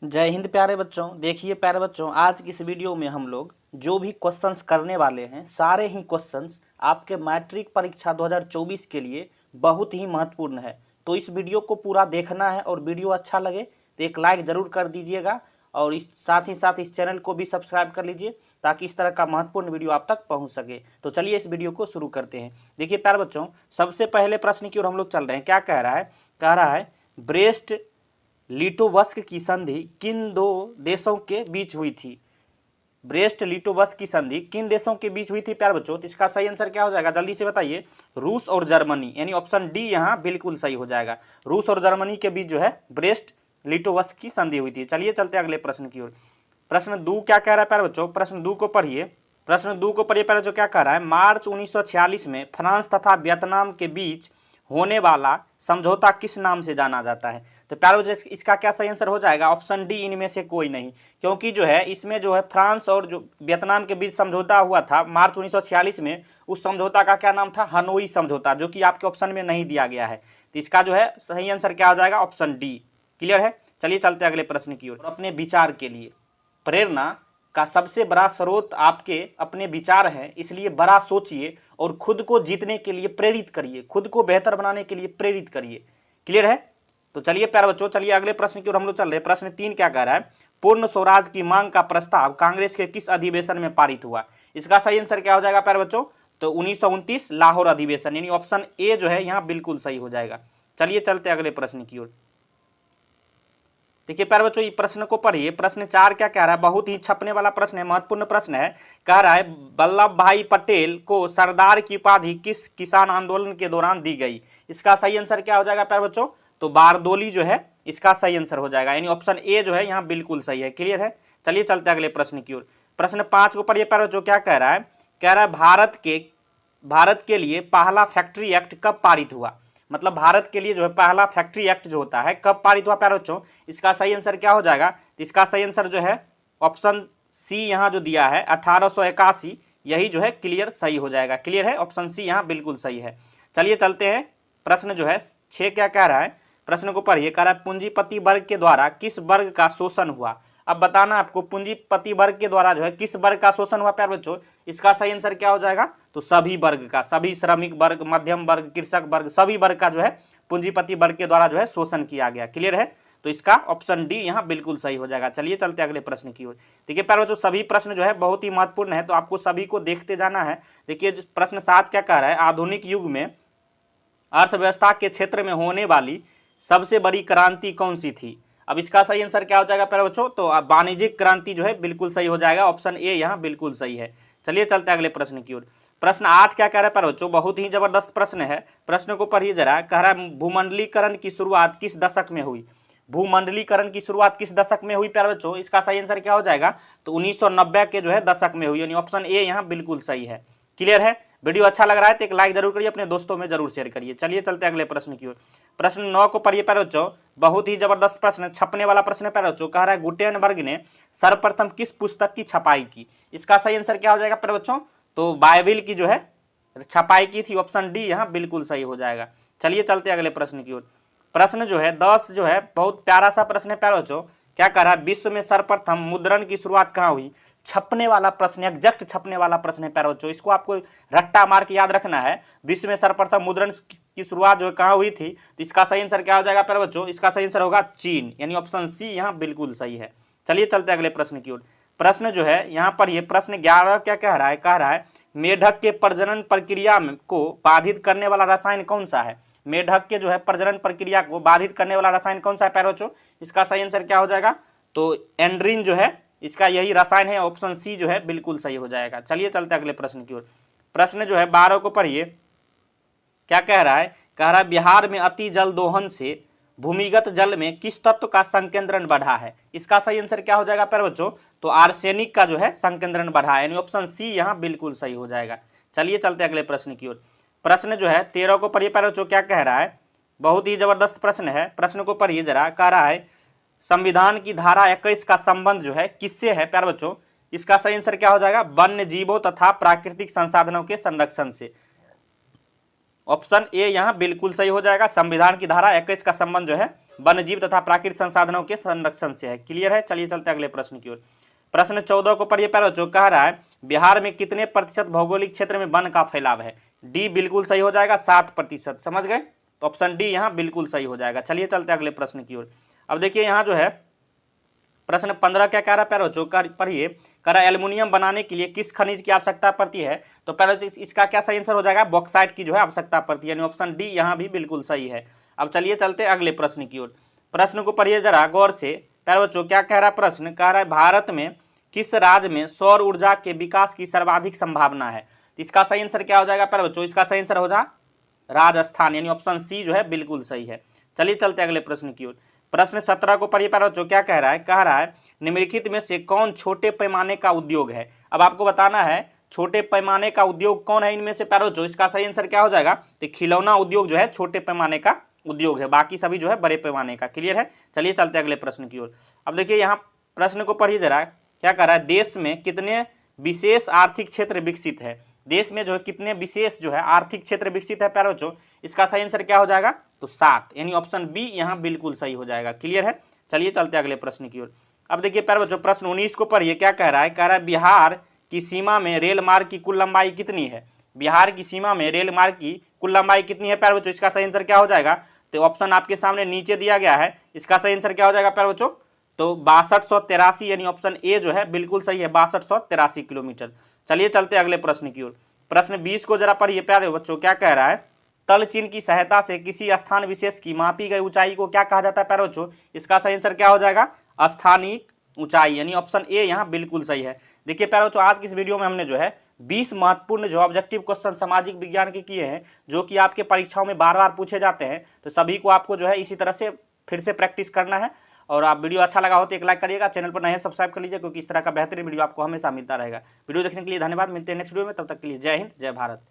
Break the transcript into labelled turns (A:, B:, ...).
A: जय हिंद प्यारे बच्चों। देखिए प्यारे बच्चों, आज की इस वीडियो में हम लोग जो भी क्वेश्चंस करने वाले हैं सारे ही क्वेश्चंस आपके मैट्रिक परीक्षा 2024 के लिए बहुत ही महत्वपूर्ण है। तो इस वीडियो को पूरा देखना है और वीडियो अच्छा लगे तो एक लाइक ज़रूर कर दीजिएगा और इस साथ इस चैनल को भी सब्सक्राइब कर लीजिए ताकि इस तरह का महत्वपूर्ण वीडियो आप तक पहुँच सके। तो चलिए इस वीडियो को शुरू करते हैं। देखिए प्यारे बच्चों, सबसे पहले प्रश्न की ओर हम लोग चल रहे हैं। क्या कह रहा है ब्रेस्ट लिटोवस्क की संधि किन दो देशों के बीच हुई थी? ब्रेस्ट लिटोवस्क की संधि किन देशों के बीच हुई थी प्यारे बच्चों? तो इसका सही आंसर क्या हो जाएगा, जल्दी से बताइए। रूस और जर्मनी, यानी ऑप्शन डी यहाँ बिल्कुल सही हो जाएगा। रूस और जर्मनी के बीच जो है ब्रेस्ट लिटोवस्क की संधि हुई थी। चलिए चलते हैं अगले प्रश्न की ओर। प्रश्न 2 क्या कह रहा है प्यारे बच्चों? प्रश्न 2 को पढ़िए। प्रश्न 2 को पढ़िए प्यारे बच्चों। क्या कह रहा है? मार्च 1946 में फ्रांस तथा वियतनाम के बीच होने वाला समझौता किस नाम से जाना जाता है? तो प्यारे बच्चों, इसका क्या सही आंसर हो जाएगा? ऑप्शन डी, इनमें से कोई नहीं। क्योंकि जो है इसमें जो है फ्रांस और जो वियतनाम के बीच समझौता हुआ था मार्च 1946 में, उस समझौता का क्या नाम था? हनोई समझौता, जो कि आपके ऑप्शन में नहीं दिया गया है। तो इसका जो है सही आंसर क्या हो जाएगा? Option D. क्लियर है? चलिए चलते हैं अगले प्रश्न की ओर। अपने विचार के लिए प्रेरणा का सबसे बड़ा स्रोत आपके अपने विचार हैं, इसलिए बड़ा सोचिए और खुद को जीतने के लिए प्रेरित करिए, खुद को बेहतर बनाने के लिए प्रेरित करिए। क्लियर है? तो चलिए प्यारे बच्चों, चलिए अगले प्रश्न की ओर हम लोग चल रहे हैं। प्रश्न 3 क्या कह रहा है? पूर्ण स्वराज की मांग का प्रस्ताव कांग्रेस के किस अधिवेशन में पारित हुआ? इसका सही आंसर क्या हो जाएगा प्यारे बच्चों? तो 1929 लाहौर अधिवेशन, यानी ऑप्शन ए जो है यहाँ बिल्कुल सही हो जाएगा। चलिए चलते अगले प्रश्न की ओर। देखिए प्यारे बच्चों, ये प्रश्न को पढ़िए। प्रश्न 4 क्या कह रहा है? बहुत ही छपने वाला प्रश्न है, महत्वपूर्ण प्रश्न है। कह रहा है वल्लभ भाई पटेल को सरदार की उपाधि किस किसान आंदोलन के दौरान दी गई? इसका सही आंसर क्या हो जाएगा प्यारे बच्चों? तो बारदोली जो है इसका सही आंसर हो जाएगा, यानी ऑप्शन ए जो है यहाँ बिल्कुल सही है। क्लियर है? चलिए चलते अगले प्रश्न की ओर। प्रश्न 5 को पढ़िए प्यारे बच्चों। क्या कह रहा है? कह रहा है भारत के लिए पहला फैक्ट्री एक्ट कब पारित हुआ? मतलब भारत के लिए जो है पहला फैक्ट्री एक्ट जो होता है कब पारित हुआ प्यारे बच्चों? इसका सही आंसर क्या हो जाएगा? तो इसका सही आंसर जो है ऑप्शन सी यहाँ जो दिया है 1881, यही जो है क्लियर सही हो जाएगा। क्लियर है? ऑप्शन सी यहाँ बिल्कुल सही है। चलिए चलते हैं। प्रश्न जो है 6 क्या कह रहा है? प्रश्न को पढ़िए। कह रहा है पूंजीपति वर्ग के द्वारा किस वर्ग का शोषण हुआ? अब बताना आपको पूंजीपति वर्ग के द्वारा जो है किस वर्ग का शोषण हुआ प्यारे बच्चों? इसका सही आंसर क्या हो जाएगा? तो सभी वर्ग का, सभी श्रमिक वर्ग, मध्यम वर्ग, कृषक वर्ग, सभी वर्ग का जो है पूंजीपति वर्ग के द्वारा जो है शोषण किया गया। क्लियर है? तो इसका ऑप्शन डी यहाँ बिल्कुल सही हो जाएगा। चलिए चलते अगले प्रश्न की ओर। देखिए प्यारे बच्चों, सभी प्रश्न जो है बहुत ही महत्वपूर्ण है, तो आपको सभी को देखते जाना है। देखिए प्रश्न 7 क्या कह रहा है? आधुनिक युग में अर्थव्यवस्था के क्षेत्र में होने वाली सबसे बड़ी क्रांति कौन सी थी? अब इसका सही आंसर क्या हो जाएगा प्यारे बच्चों? तो वाणिज्यिक क्रांति जो है बिल्कुल सही हो जाएगा। ऑप्शन ए यहाँ बिल्कुल सही है। चलिए चलते अगले प्रश्न की ओर। प्रश्न 8 क्या कह रहा है प्यारे बच्चों? बहुत ही जबरदस्त प्रश्न है, प्रश्न को पढ़िए जरा। कह रहा है भूमंडलीकरण की शुरुआत किस दशक में हुई? भूमंडलीकरण की शुरुआत किस दशक में हुई प्यारे बच्चों? इसका सही आंसर क्या हो जाएगा? तो 1990 के जो है दशक में हुई, यानी ऑप्शन ए यहाँ बिल्कुल सही है। क्लियर है? वीडियो अच्छा लग रहा है तो एक लाइक जरूर करिए, अपने दोस्तों में जरूर शेयर करिए। चलिए चलते अगले प्रश्न की ओर। प्रश्न 9 को पढ़िए प्यारे बच्चों। बहुत ही जबरदस्त प्रश्न, छपने वाला प्रश्न है प्यारे बच्चों। कह रहा है गुटेनबर्ग ने सर्वप्रथम किस पुस्तक की छपाई की? इसका सही आंसर क्या हो जाएगा प्यारे बच्चों? तो बाइबिल की जो है छपाई की थी। ऑप्शन डी यहाँ बिल्कुल सही हो जाएगा। चलिए चलते अगले प्रश्न की ओर। प्रश्न जो है 10 जो है बहुत प्यारा सा प्रश्न है प्यारे बच्चों। क्या कह रहा है? विश्व में सर्वप्रथम मुद्रण की शुरुआत कहाँ हुई? छपने वाला प्रश्न, एग्जैक्ट छपने वाला प्रश्न है प्यारे बच्चों, इसको आपको रट्टा मार के याद रखना है। विश्व में सर्वप्रथम मुद्रण की शुरुआत जो कहाँ हुई थी? तो इसका सही आंसर क्या हो जाएगा प्यारे बच्चों? इसका सही आंसर होगा चीन, यानी ऑप्शन सी यहाँ बिल्कुल सही है। चलिए चलते अगले प्रश्न की ओर। प्रश्न जो है यहाँ पर ये प्रश्न 11 क्या कह रहा है? कह रहा है मेढक के प्रजनन प्रक्रिया को बाधित करने वाला रसायन कौन सा है? मेढक के जो है प्रजनन प्रक्रिया को बाधित करने वाला रसायन कौन सा है प्यारे बच्चों? इसका सही आंसर क्या हो जाएगा? तो एंड्रीन जो है इसका यही रसायन है। ऑप्शन सी जो है बिल्कुल सही हो जाएगा। चलिए चलते अगले प्रश्न की ओर। प्रश्न जो है 12 को पढ़िए। क्या कह रहा है? कह रहा है बिहार में अति जल दोहन से भूमिगत जल में किस तत्व का संकेंद्रण बढ़ा है? इसका सही आंसर क्या हो जाएगा प्यारे बच्चों? तो आर्सेनिक का जो है संकेंद्रण बढ़ा है, यानी ऑप्शन सी यहाँ बिल्कुल सही हो जाएगा। चलिए चलते अगले प्रश्न की ओर। प्रश्न जो है 13 को पढ़िए प्यारे बच्चों। क्या कह रहा है? बहुत ही जबरदस्त प्रश्न है, प्रश्न को पढ़िए जरा। कह रहा है संविधान की धारा 21 का संबंध जो है किससे है प्यारे बच्चों? इसका सही आंसर क्या हो जाएगा? वन्य जीवों तथा प्राकृतिक संसाधनों के संरक्षण से। ऑप्शन ए यहाँ बिल्कुल सही हो जाएगा। संविधान की धारा 21 का संबंध जो है वन्य जीव तथा प्राकृतिक संसाधनों के संरक्षण से है। क्लियर है। चलिए चलते अगले प्रश्न की ओर। प्रश्न 14 को पढ़िए प्यारे बच्चों। कह रहा है बिहार में कितने प्रतिशत भौगोलिक क्षेत्र में वन का फैलाव है? डी बिल्कुल सही हो जाएगा, 7%। समझ गए? तो ऑप्शन डी यहाँ बिल्कुल सही हो जाएगा। चलिए चलते अगले प्रश्न की ओर। अब देखिए यहाँ जो है प्रश्न 15 क्या कह रहा है प्यारे बच्चों? पढ़िए। कह रहा है एल्युमिनियम बनाने के लिए किस खनिज की आवश्यकता पड़ती है? तो प्यारे बच्चों इसका क्या सही आंसर हो जाएगा? बॉक्साइट की जो है आवश्यकता पड़ती है, यानी ऑप्शन डी यहाँ भी बिल्कुल सही है। अब चलिए चलते अगले प्रश्न की ओर। प्रश्न को पढ़िए जरा गौर से प्यारे बच्चों। क्या कह रहा है प्रश्न? कह रहा है भारत में किस राज्य में सौर ऊर्जा के विकास की सर्वाधिक संभावना है? तो इसका सही आंसर क्या हो जाएगा प्यारे बच्चों? इसका सही आंसर हो जाएगा राजस्थान, यानी ऑप्शन सी जो है बिल्कुल सही है। चलिए चलते अगले प्रश्न की ओर। प्रश्न 17 को पढ़िए प्यारे बच्चों। क्या कह रहा है? कह रहा है निम्नलिखित में से कौन छोटे पैमाने का उद्योग है? अब आपको बताना है छोटे पैमाने का उद्योग कौन है इनमें से प्यारे बच्चों। इसका सही आंसर क्या हो जाएगा? तो खिलौना उद्योग जो है छोटे पैमाने का उद्योग है, बाकी सभी जो है बड़े पैमाने का। क्लियर है। चलिए चलते अगले प्रश्न की ओर। अब देखिए यहाँ प्रश्न को पढ़िए जरा। क्या कह रहा है? देश में कितने विशेष आर्थिक क्षेत्र विकसित है? देश में जो है कितने विशेष जो है आर्थिक क्षेत्र विकसित है प्यारे बच्चों? इसका सही आंसर क्या हो जाएगा? तो 7, यानी ऑप्शन बी यहाँ बिल्कुल सही हो जाएगा। क्लियर है। चलिए चलते अगले प्रश्न की ओर। अब देखिए प्यारे बच्चों प्रश्न 19 को पढ़िए। क्या कह रहा है? कह रहा है बिहार की सीमा में रेल मार्ग की कुल लंबाई कितनी है? बिहार की सीमा में रेल मार्ग की कुल लंबाई कितनी है प्यारे बच्चों? इसका सही आंसर क्या हो जाएगा? तो ऑप्शन आपके सामने नीचे दिया गया है। इसका सही आंसर क्या हो जाएगा प्यारे बच्चों? तो 6283, यानी ऑप्शन ए जो है बिल्कुल सही है, 6283 किलोमीटर। चलिए चलते अगले प्रश्न की ओर। प्रश्न 20 को जरा पढ़िए प्यारे बच्चों। क्या कह रहा है? तल चिन्ह की सहायता से किसी स्थान विशेष की मापी गई ऊंचाई को क्या कहा जाता है प्यारे बच्चों? इसका सही आंसर क्या हो जाएगा? स्थानिक ऊंचाई, यानी ऑप्शन ए यहाँ बिल्कुल सही है। देखिए प्यारे बच्चों आज की इस वीडियो में हमने जो है 20 महत्वपूर्ण जो ऑब्जेक्टिव क्वेश्चन सामाजिक विज्ञान के किए हैं, जो कि आपके परीक्षाओं में बार बार पूछे जाते हैं। तो सभी को आपको जो है इसी तरह से फिर से प्रैक्टिस करना है। और आप वीडियो अच्छा लगा हो तो एक लाइक करिएगा, चैनल पर नए हैं सब्सक्राइब कर लीजिए, क्योंकि इस तरह का बेहतरीन वीडियो आपको हमेशा मिलता रहेगा। वीडियो देखने के लिए धन्यवाद। मिलते हैं नेक्स्ट वीडियो में, तब तक के लिए जय हिंद, जय भारत।